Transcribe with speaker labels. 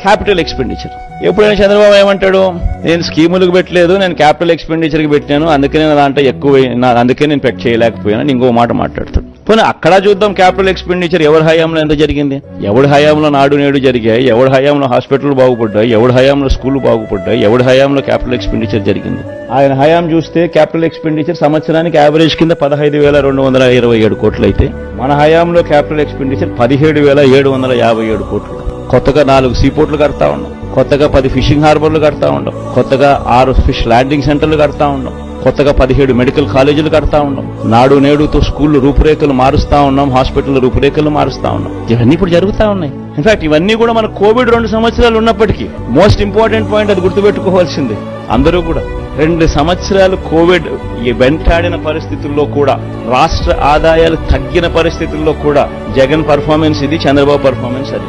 Speaker 1: Capital expenditure. ఎప్పుడైనా చంద్రబాబు ఏమంటాడు, నేను స్కీములకు పెట్టలేదు, నేను క్యాపిటల్ ఎక్స్పెండిచర్కి పెట్టాను, అందుకే నేను దాంట్లో ఎక్కువ, అందుకే నేను పెట్ చేయలేకపోయాను, ఇంకో మాట మాట్లాడతాడు. పోనీ అక్కడ చూద్దాం క్యాపిటల్ ఎక్స్పెండిచర్ ఎవరి హయాంలో ఎంత జరిగింది, ఎవడి హయాంలో నాడు నేడు జరిగాయి, ఎవడి హయాంలో హాస్పిటల్ బాగుపడ్డాయి, ఎవడి హయాంలో స్కూళ్లు బాగుపడ్డాయి, ఎవడి హయాంలో క్యాపిటల్ ఎక్స్పెండిచర్ జరిగింది. ఆయన హయాం చూస్తే క్యాపిటల్ ఎక్స్పెండిచర్ సంవత్సరానికి యావరేజ్ కింద 15,227 కోట్లు అయితే, మన హయాంలో క్యాపిటల్ ఎక్స్పెండిచర్ 17,757 కోట్లు. కొత్తగా 4 సీపోర్ట్లు కడతా ఉన్నాం, కొత్తగా 10 ఫిషింగ్ హార్బర్లు కడతా ఉన్నాం, కొత్తగా 6 ఫిష్ ల్యాండింగ్ సెంటర్లు కడతా ఉన్నాం, కొత్తగా 17 మెడికల్ కాలేజీలు కడతా ఉన్నాం, నాడు నేడుతో స్కూళ్లు రూపురేఖలు మారుస్తా ఉన్నాం, హాస్పిటల్ రూపురేఖలు మారుస్తా ఉన్నాం. ఇవన్నీ ఇప్పుడు జరుగుతా ఉన్నాయి. ఇన్ఫాక్ట్ ఇవన్నీ కూడా మన కోవిడ్ 2 సంవత్సరాలు ఉన్నప్పటికీ మోస్ట్ ఇంపార్టెంట్ పాయింట్ అది గుర్తుపెట్టుకోవాల్సింది అందరూ కూడా. 2 సంవత్సరాలు కోవిడ్ వెంటాడిన పరిస్థితుల్లో కూడా, రాష్ట్ర ఆదాయాలు తగ్గిన పరిస్థితుల్లో కూడా జగన్ పర్ఫార్మెన్స్ ఇది, చంద్రబాబు పర్ఫార్మెన్స్ అది.